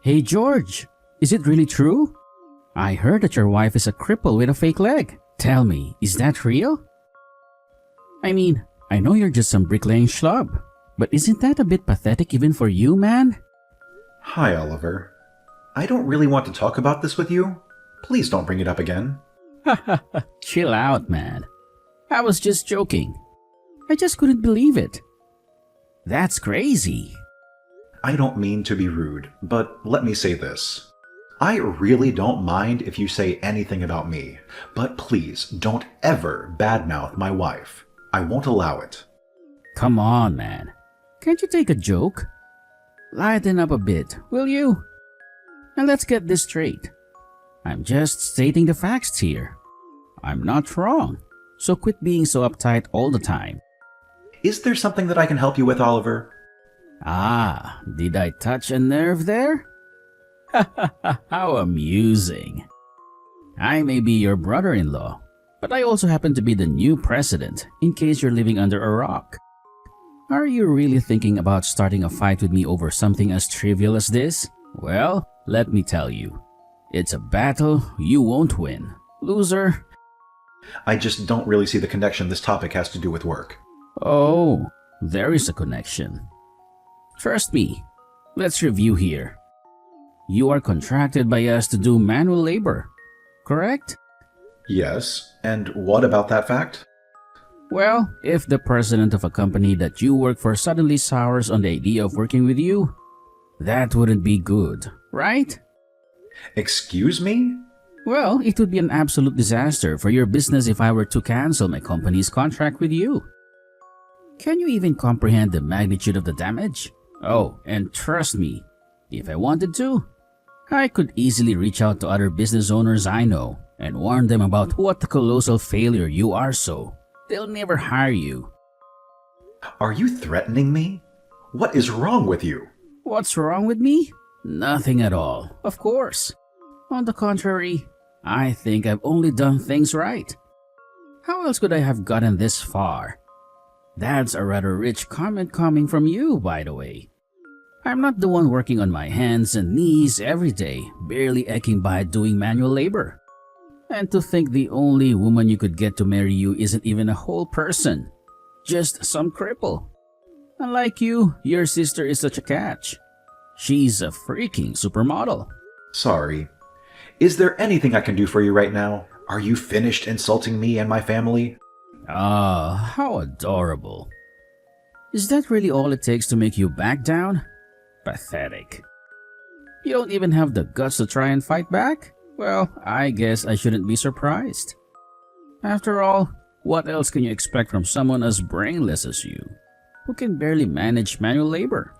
Hey George, is it really true? I heard that your wife is a cripple with a fake leg. Tell me, is that real? I mean, I know you're just some bricklaying schlub, but isn't that a bit pathetic even for you, man? Hi, Oliver. I don't really want to talk about this with you. Please don't bring it up again. Chill out, man. I was just joking. I just couldn't believe it. That's crazy. I don't mean to be rude, but let me say this. I really don't mind if you say anything about me, but please don't ever badmouth my wife. I won't allow it. Come on, man. Can't you take a joke? Lighten up a bit, will you? And let's get this straight. I'm just stating the facts here. I'm not wrong, so quit being so uptight all the time. Is there something that I can help you with, Oliver? Ah, did I touch a nerve there? How amusing. I may be your brother-in-law, but I also happen to be the new president, in case you're living under a rock. Are you really thinking about starting a fight with me over something as trivial as this? Well, let me tell you. It's a battle you won't win. Loser. I just don't really see the connection this topic has to do with work. Oh, there is a connection. Trust me. Let's review here. You are contracted by us to do manual labor, correct? Yes, and what about that fact? Well, if the president of a company that you work for suddenly sours on the idea of working with you, that wouldn't be good, right? Excuse me? Well, it would be an absolute disaster for your business if I were to cancel my company's contract with you. Can you even comprehend the magnitude of the damage? Oh, and trust me, if I wanted to, I could easily reach out to other business owners I know and warn them about what a colossal failure you are, so they'll never hire you. Are you threatening me? What is wrong with you? What's wrong with me? Nothing at all, of course. On the contrary, I think I've only done things right. How else could I have gotten this far? That's a rather rich comment coming from you, by the way. I'm not the one working on my hands and knees every day, barely ecking by doing manual labor. And to think the only woman you could get to marry you isn't even a whole person, just some cripple. Unlike you, your sister is such a catch. She's a freaking supermodel. Sorry. Is there anything I can do for you right now? Are you finished insulting me and my family? Ah, how adorable. Is that really all it takes to make you back down? Pathetic. You don't even have the guts to try and fight back? Well, I guess I shouldn't be surprised. After all, what else can you expect from someone as brainless as you, who can barely manage manual labor?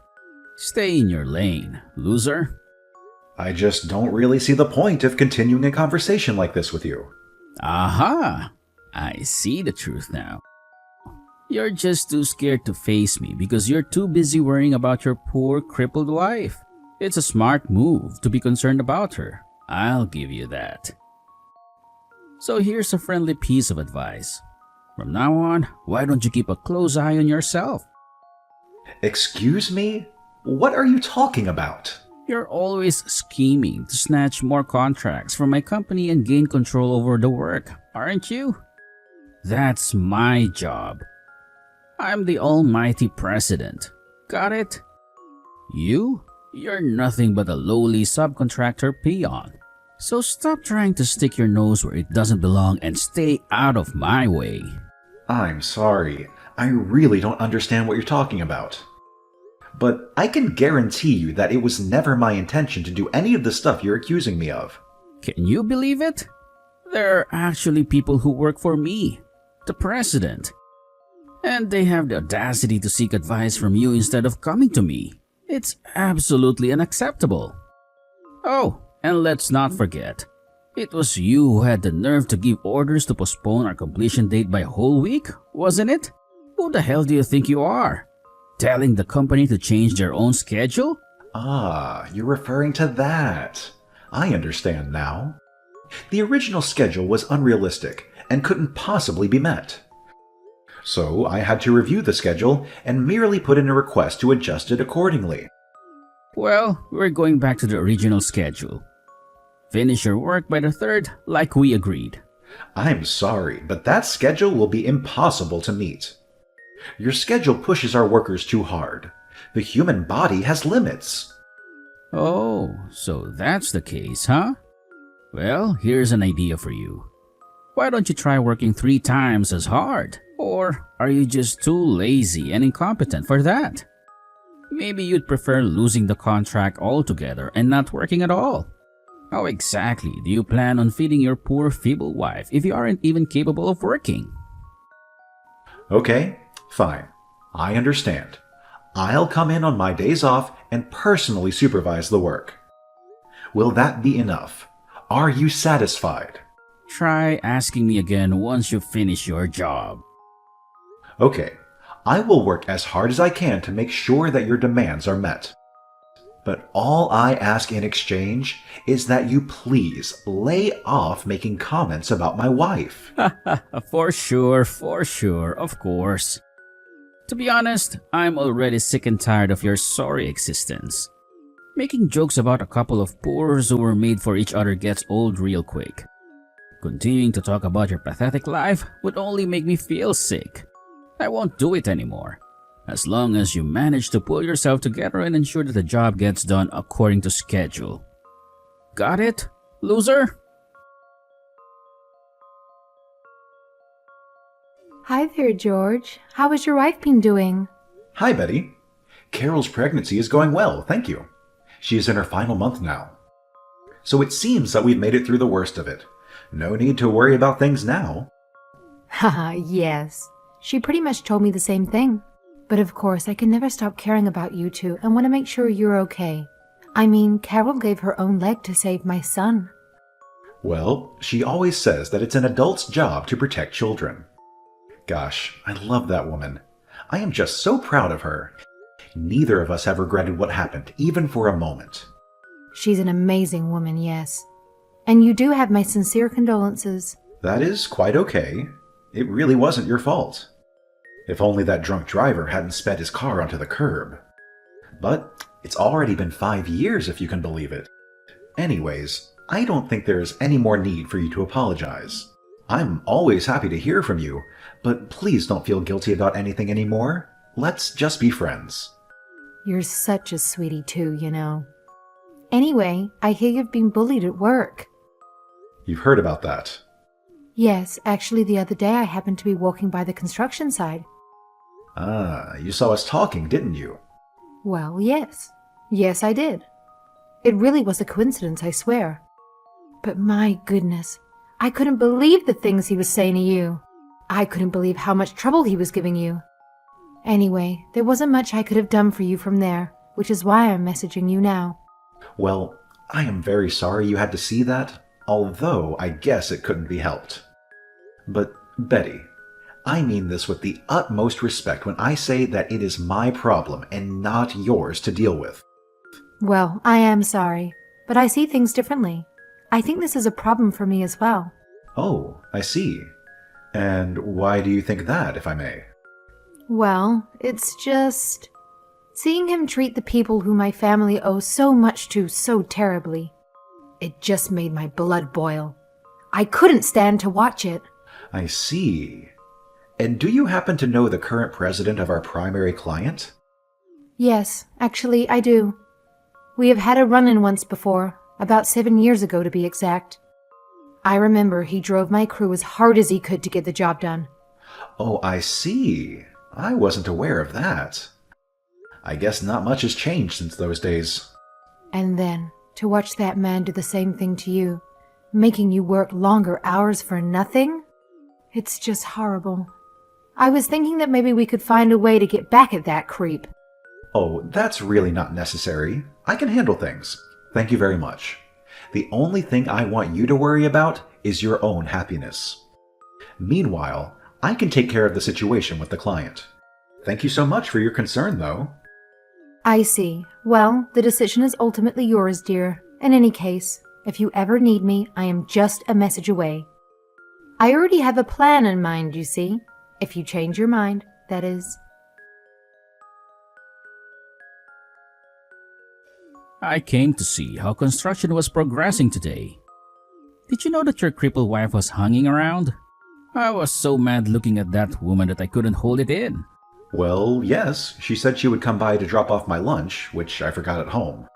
Stay in your lane, loser. I just don't really see the point of continuing a conversation like this with you. Aha! I see the truth now. You're just too scared to face me because you're too busy worrying about your poor crippled wife. It's a smart move to be concerned about her. I'll give you that. So here's a friendly piece of advice. From now on, why don't you keep a close eye on yourself? Excuse me? What are you talking about? You're always scheming to snatch more contracts from my company and gain control over the work, aren't you? That's my job. I'm the almighty president. Got it? You're nothing but a lowly subcontractor peon. So stop trying to stick your nose where it doesn't belong and stay out of my way. I'm sorry. I really don't understand what you're talking about. But I can guarantee you that it was never my intention to do any of the stuff you're accusing me of. Can you believe it? There are actually people who work for me, the president. And they have the audacity to seek advice from you instead of coming to me. It's absolutely unacceptable. Oh, and let's not forget, it was you who had the nerve to give orders to postpone our completion date by a whole week, wasn't it? Who the hell do you think you are? Telling the company to change their own schedule? Ah, you're referring to that. I understand now. The original schedule was unrealistic and couldn't possibly be met. So I had to review the schedule and merely put in a request to adjust it accordingly. Well, we're going back to the original schedule. Finish your work by the 3rd, like we agreed. I'm sorry, but that schedule will be impossible to meet. Your schedule pushes our workers too hard. The human body has limits. Oh, so that's the case, huh? Well, here's an idea for you. Why don't you try working 3 times as hard? Or are you just too lazy and incompetent for that? Maybe you'd prefer losing the contract altogether and not working at all. How exactly do you plan on feeding your poor feeble wife if you aren't even capable of working? Okay, fine. I understand. I'll come in on my days off and personally supervise the work. Will that be enough? Are you satisfied? Try asking me again once you finish your job. Okay, I will work as hard as I can to make sure that your demands are met. But all I ask in exchange is that you please lay off making comments about my wife. For sure, of course. To be honest, I'm already sick and tired of your sorry existence. Making jokes about a couple of poors who were made for each other gets old real quick. Continuing to talk about your pathetic life would only make me feel sick. I won't do it anymore. As long as you manage to pull yourself together and ensure that the job gets done according to schedule. Got it, loser? Hi there, George. How has your wife been doing? Hi, Betty. Carol's pregnancy is going well, thank you. She is in her final month now. So it seems that we've made it through the worst of it. No need to worry about things now. Haha, yes. She pretty much told me the same thing. But of course, I can never stop caring about you two and want to make sure you're okay. I mean, Carol gave her own leg to save my son. Well, she always says that it's an adult's job to protect children. Gosh, I love that woman. I am just so proud of her. Neither of us have regretted what happened, even for a moment. She's an amazing woman, yes. And you do have my sincere condolences. That is quite okay. It really wasn't your fault. If only that drunk driver hadn't sped his car onto the curb. But it's already been 5 years, if you can believe it. Anyways, I don't think there's any more need for you to apologize. I'm always happy to hear from you, but please don't feel guilty about anything anymore. Let's just be friends. You're such a sweetie too, you know. Anyway, I hear you've been bullied at work. You've heard about that. Yes, actually the other day I happened to be walking by the construction site. Ah, you saw us talking, didn't you? Well, yes. Yes, I did. It really was a coincidence, I swear. But my goodness, I couldn't believe the things he was saying to you. I couldn't believe how much trouble he was giving you. Anyway, there wasn't much I could have done for you from there, which is why I'm messaging you now. Well, I am very sorry you had to see that, although I guess it couldn't be helped. But, Betty, I mean this with the utmost respect when I say that it is my problem and not yours to deal with. Well, I am sorry, but I see things differently. I think this is a problem for me as well. Oh, I see. And why do you think that, if I may? Well, it's just... seeing him treat the people who my family owes so much to so terribly. It just made my blood boil. I couldn't stand to watch it. I see. And do you happen to know the current president of our primary client? Yes, actually, I do. We have had a run-in once before, about 7 years ago to be exact. I remember he drove my crew as hard as he could to get the job done. Oh, I see. I wasn't aware of that. I guess not much has changed since those days. And then, to watch that man do the same thing to you, making you work longer hours for nothing? It's just horrible. I was thinking that maybe we could find a way to get back at that creep. Oh, that's really not necessary. I can handle things. Thank you very much. The only thing I want you to worry about is your own happiness. Meanwhile, I can take care of the situation with the client. Thank you so much for your concern, though. I see. Well, the decision is ultimately yours, dear. In any case, if you ever need me, I am just a message away. I already have a plan in mind, you see. If you change your mind, that is. I came to see how construction was progressing today. Did you know that your crippled wife was hanging around? I was so mad looking at that woman that I couldn't hold it in. Well, yes, she said she would come by to drop off my lunch, which I forgot at home.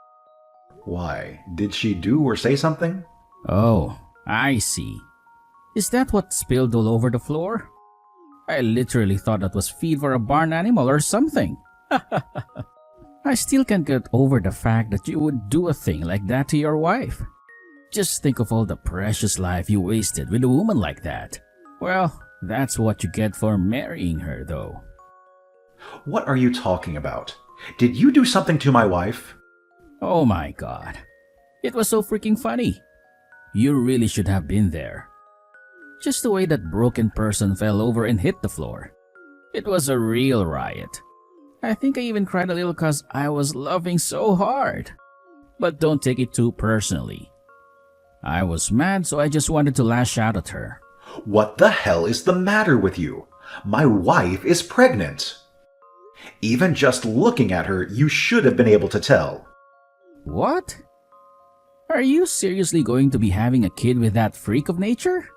Why, did she do or say something? Oh, I see. Is that what spilled all over the floor? I literally thought that was feed for a barn animal or something. I still can't get over the fact that you would do a thing like that to your wife. Just think of all the precious life you wasted with a woman like that. Well, that's what you get for marrying her, though. What are you talking about? Did you do something to my wife? Oh my god. It was so freaking funny. You really should have been there. Just the way that broken person fell over and hit the floor. It was a real riot. I think I even cried a little cause I was laughing so hard. But don't take it too personally. I was mad, so I just wanted to lash out at her. What the hell is the matter with you? My wife is pregnant. Even just looking at her, you should have been able to tell. What? Are you seriously going to be having a kid with that freak of nature?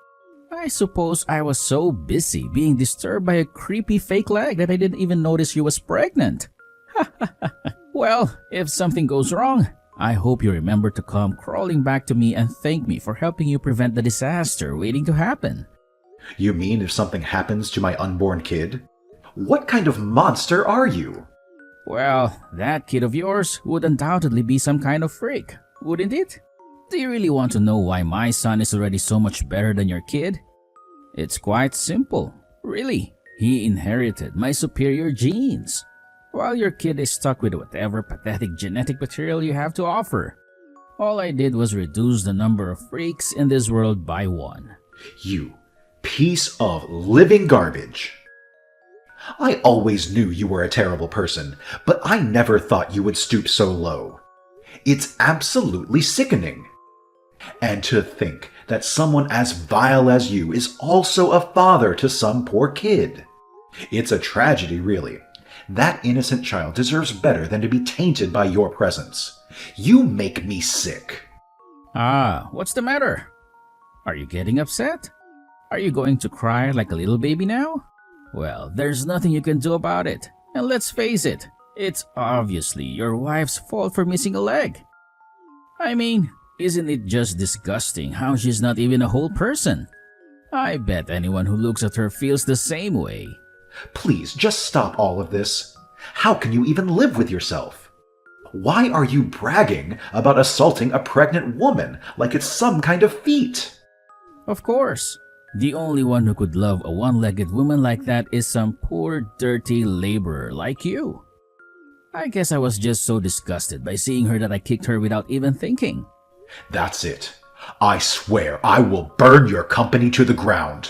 I suppose I was so busy being disturbed by a creepy fake leg that I didn't even notice you was pregnant. Well, if something goes wrong, I hope you remember to come crawling back to me and thank me for helping you prevent the disaster waiting to happen. You mean if something happens to my unborn kid? What kind of monster are you? Well, that kid of yours would undoubtedly be some kind of freak, wouldn't it? Do you really want to know why my son is already so much better than your kid? It's quite simple, really. He inherited my superior genes, while your kid is stuck with whatever pathetic genetic material you have to offer. All I did was reduce the number of freaks in this world by one. You piece of living garbage. I always knew you were a terrible person, but I never thought you would stoop so low. It's absolutely sickening. And to think that someone as vile as you is also a father to some poor kid. It's a tragedy, really. That innocent child deserves better than to be tainted by your presence. You make me sick. Ah, what's the matter? Are you getting upset? Are you going to cry like a little baby now? Well, there's nothing you can do about it. And let's face it, it's obviously your wife's fault for missing a leg. I mean, isn't it just disgusting how she's not even a whole person? I bet anyone who looks at her feels the same way. Please, just stop all of this. How can you even live with yourself? Why are you bragging about assaulting a pregnant woman like it's some kind of feat? Of course. The only one who could love a one-legged woman like that is some poor, dirty laborer like you. I guess I was just so disgusted by seeing her that I kicked her without even thinking. That's it. I swear I will burn your company to the ground.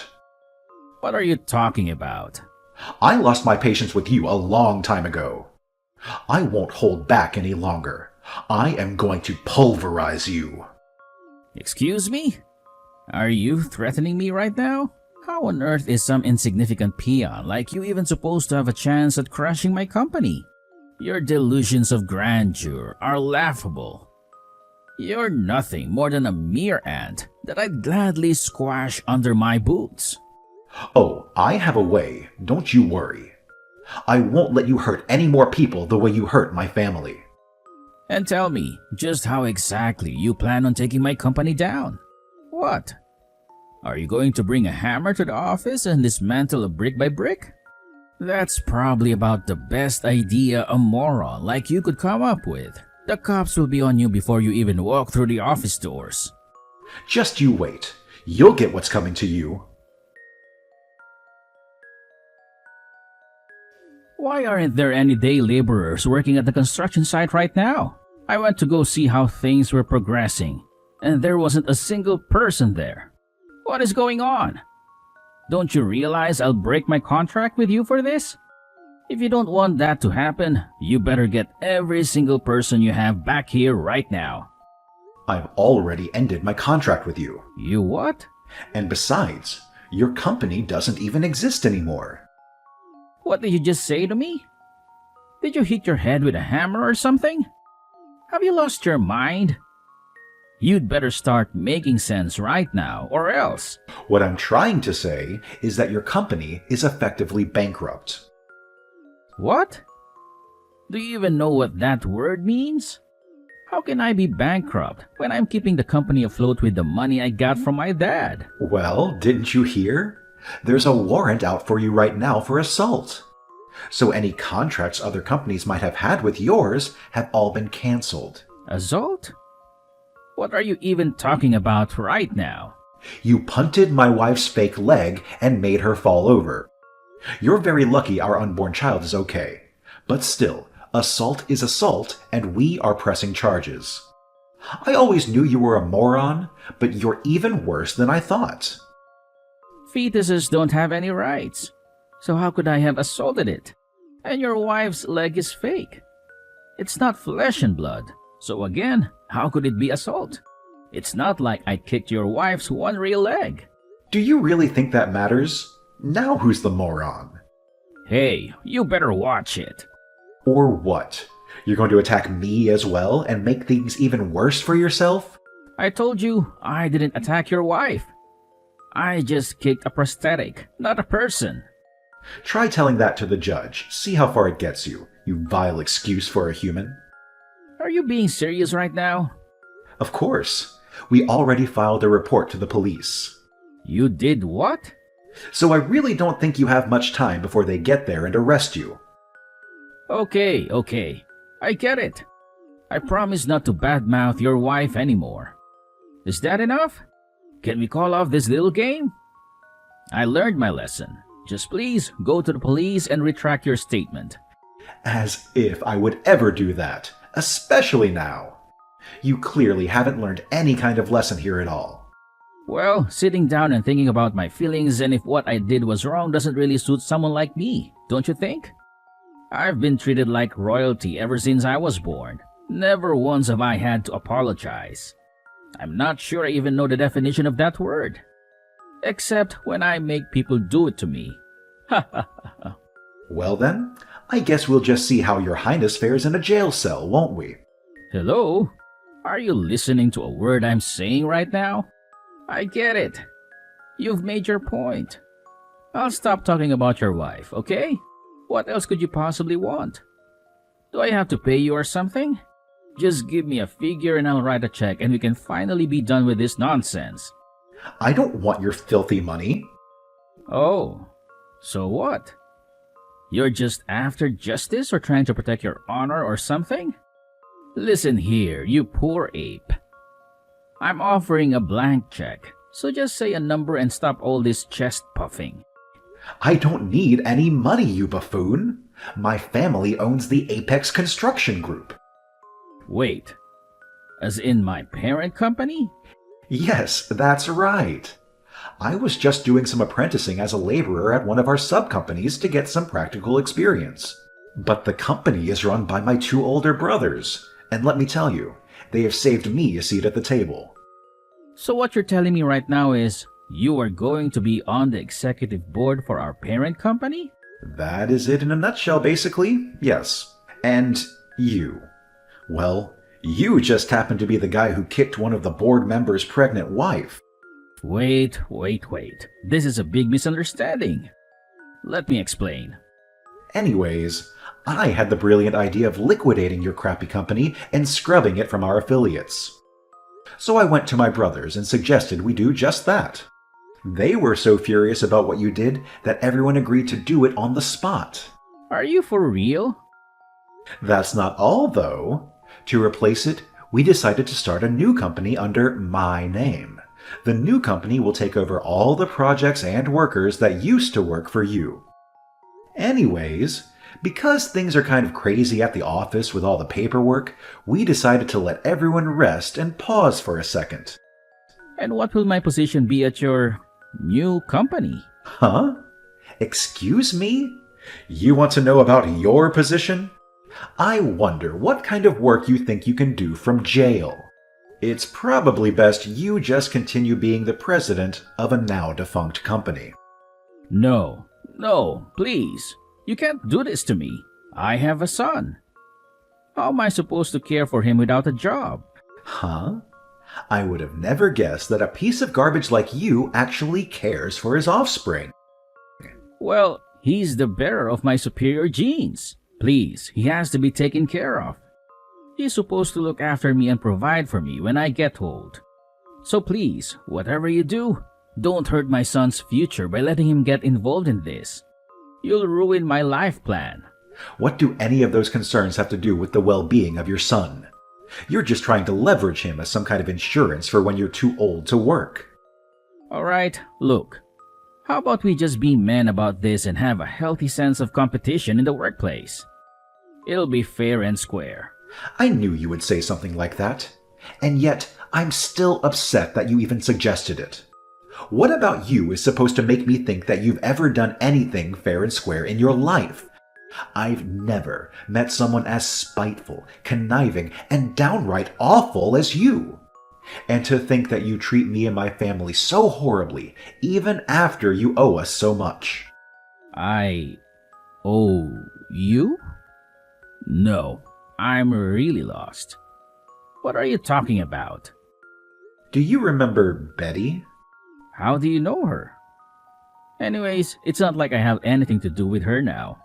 What are you talking about? I lost my patience with you a long time ago. I won't hold back any longer. I am going to pulverize you. Excuse me? Are you threatening me right now? How on earth is some insignificant peon like you even supposed to have a chance at crushing my company? Your delusions of grandeur are laughable. You're nothing more than a mere ant that I'd gladly squash under my boots. Oh, I have a way, don't you worry. I won't let you hurt any more people the way you hurt my family. And tell me, just how exactly you plan on taking my company down? What? Are you going to bring a hammer to the office and dismantle it brick by brick? That's probably about the best idea a moron like you could come up with. The cops will be on you before you even walk through the office doors. Just you wait. You'll get what's coming to you. Why aren't there any day laborers working at the construction site right now? I went to go see how things were progressing, and there wasn't a single person there. What is going on? Don't you realize I'll break my contract with you for this? If you don't want that to happen, you better get every single person you have back here right now. I've already ended my contract with you. You what? And besides, your company doesn't even exist anymore. What did you just say to me? Did you hit your head with a hammer or something? Have you lost your mind? You'd better start making sense right now, or else. What I'm trying to say is that your company is effectively bankrupt. What? Do you even know what that word means? How can I be bankrupt when I'm keeping the company afloat with the money I got from my dad? Well, didn't you hear? There's a warrant out for you right now for assault. So any contracts other companies might have had with yours have all been canceled. Assault? What are you even talking about right now? You punted my wife's fake leg and made her fall over. You're very lucky our unborn child is okay. But still, assault is assault, and we are pressing charges. I always knew you were a moron, but you're even worse than I thought. Fetuses don't have any rights. So how could I have assaulted it? And your wife's leg is fake. It's not flesh and blood. So again, how could it be assault? It's not like I kicked your wife's one real leg. Do you really think that matters? Now who's the moron? Hey, you better watch it. Or what? You're going to attack me as well and make things even worse for yourself? I told you I didn't attack your wife. I just kicked a prosthetic, not a person. Try telling that to the judge. See how far it gets you, you vile excuse for a human. Are you being serious right now? Of course. We already filed a report to the police. You did what? So I really don't think you have much time before they get there and arrest you. Okay. I get it. I promise not to badmouth your wife anymore. Is that enough? Can we call off this little game? I learned my lesson. Just please go to the police and retract your statement. As if I would ever do that, especially now. You clearly haven't learned any kind of lesson here at all. Well, sitting down and thinking about my feelings and if what I did was wrong doesn't really suit someone like me, don't you think? I've been treated like royalty ever since I was born. Never once have I had to apologize. I'm not sure I even know the definition of that word. Except when I make people do it to me. Ha ha ha. Well then, I guess we'll just see how your highness fares in a jail cell, won't we? Hello? Are you listening to a word I'm saying right now? I get it. You've made your point. I'll stop talking about your wife, okay? What else could you possibly want? Do I have to pay you or something? Just give me a figure and I'll write a check and we can finally be done with this nonsense. I don't want your filthy money. Oh, so what? You're just after justice or trying to protect your honor or something? Listen here, you poor ape. I'm offering a blank check, so just say a number and stop all this chest puffing. I don't need any money, you buffoon. My family owns the Apex Construction Group. Wait, as in my parent company? Yes, that's right. I was just doing some apprenticing as a laborer at one of our sub-companies to get some practical experience. But the company is run by my two older brothers, and let me tell you, they have saved me a seat at the table. So what you're telling me right now is you are going to be on the executive board for our parent company? That is it in a nutshell, basically, yes. And you. Well, you just happen to be the guy who kicked one of the board members' pregnant wife. Wait. This is a big misunderstanding. Let me explain. Anyways, I had the brilliant idea of liquidating your crappy company and scrubbing it from our affiliates. So I went to my brothers and suggested we do just that. They were so furious about what you did that everyone agreed to do it on the spot. Are you for real? That's not all, though. To replace it, we decided to start a new company under my name. The new company will take over all the projects and workers that used to work for you. Anyways, because things are kind of crazy at the office with all the paperwork, we decided to let everyone rest and pause for a second. And what will my position be at your new company? Huh? Excuse me? You want to know about your position? I wonder what kind of work you think you can do from jail. It's probably best you just continue being the president of a now-defunct company. No, please. You can't do this to me. I have a son. How am I supposed to care for him without a job? Huh? I would have never guessed that a piece of garbage like you actually cares for his offspring. Well, he's the bearer of my superior genes. Please, he has to be taken care of. He's supposed to look after me and provide for me when I get old. So please, whatever you do, don't hurt my son's future by letting him get involved in this. You'll ruin my life plan. What do any of those concerns have to do with the well-being of your son? You're just trying to leverage him as some kind of insurance for when you're too old to work. Alright, look. How about we just be men about this and have a healthy sense of competition in the workplace? It'll be fair and square. I knew you would say something like that. And yet, I'm still upset that you even suggested it. What about you is supposed to make me think that you've ever done anything fair and square in your life? I've never met someone as spiteful, conniving, and downright awful as you. And to think that you treat me and my family so horribly, even after you owe us so much. I owe you? No, I'm really lost. What are you talking about? Do you remember Betty? How do you know her? Anyways, it's not like I have anything to do with her now.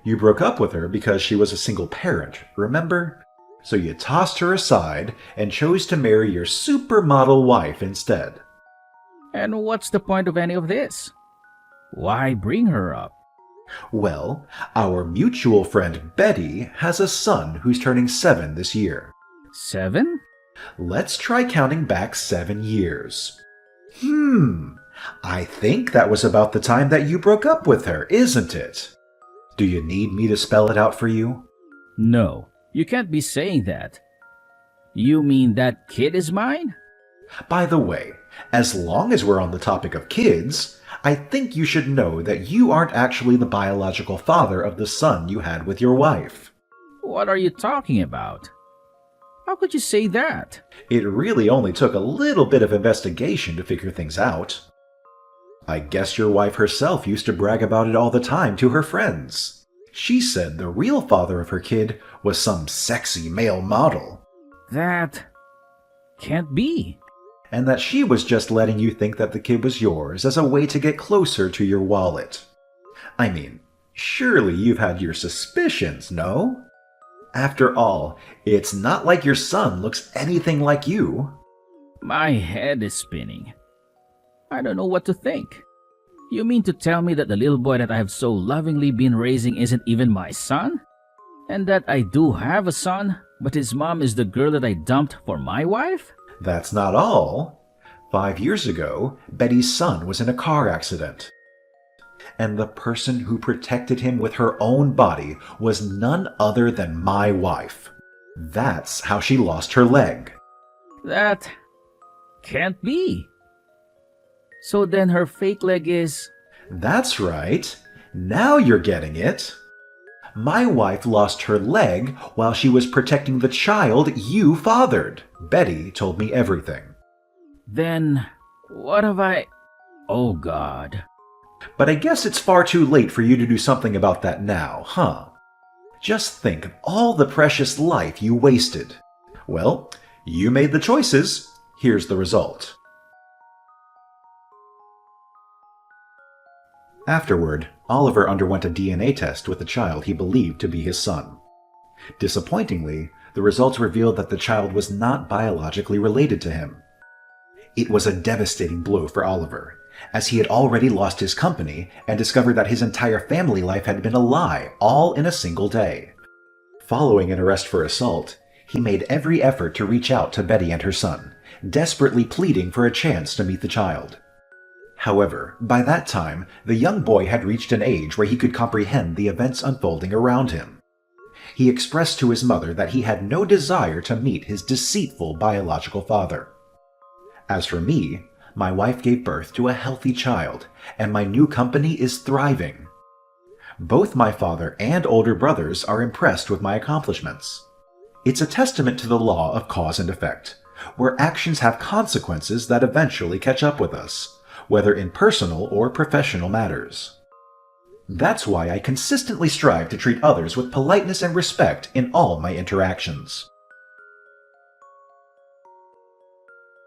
You broke up with her because she was a single parent, remember? So you tossed her aside and chose to marry your supermodel wife instead. And what's the point of any of this? Why bring her up? Well, our mutual friend Betty has a son who's turning 7 this year. 7? Let's try counting back 7 years. I think that was about the time that you broke up with her, isn't it? Do you need me to spell it out for you? No, you can't be saying that. You mean that kid is mine? By the way, as long as we're on the topic of kids, I think you should know that you aren't actually the biological father of the son you had with your wife. What are you talking about? How could you say that? It really only took a little bit of investigation to figure things out. I guess your wife herself used to brag about it all the time to her friends. She said the real father of her kid was some sexy male model. That can't be. And that she was just letting you think that the kid was yours as a way to get closer to your wallet. I mean, surely you've had your suspicions, no? After all, it's not like your son looks anything like you. My head is spinning. I don't know what to think. You mean to tell me that the little boy that I have so lovingly been raising isn't even my son? And that I do have a son, but his mom is the girl that I dumped for my wife? That's not all. 5 years ago, Betty's son was in a car accident. And the person who protected him with her own body was none other than my wife. That's how she lost her leg. That can't be. So then her fake leg is... That's right. Now you're getting it. My wife lost her leg while she was protecting the child you fathered. Betty told me everything. Then what have I... Oh God. But I guess it's far too late for you to do something about that now, huh? Just think of all the precious life you wasted. Well, you made the choices. Here's the result. Afterward, Oliver underwent a DNA test with the child he believed to be his son. Disappointingly, the results revealed that the child was not biologically related to him. It was a devastating blow for Oliver, as he had already lost his company and discovered that his entire family life had been a lie, all in a single day. Following an arrest for assault, he made every effort to reach out to Betty and her son, desperately pleading for a chance to meet the child. However, by that time, the young boy had reached an age where he could comprehend the events unfolding around him. He expressed to his mother that he had no desire to meet his deceitful biological father. As for me, my wife gave birth to a healthy child, and my new company is thriving. Both my father and older brothers are impressed with my accomplishments. It's a testament to the law of cause and effect, where actions have consequences that eventually catch up with us, whether in personal or professional matters. That's why I consistently strive to treat others with politeness and respect in all my interactions.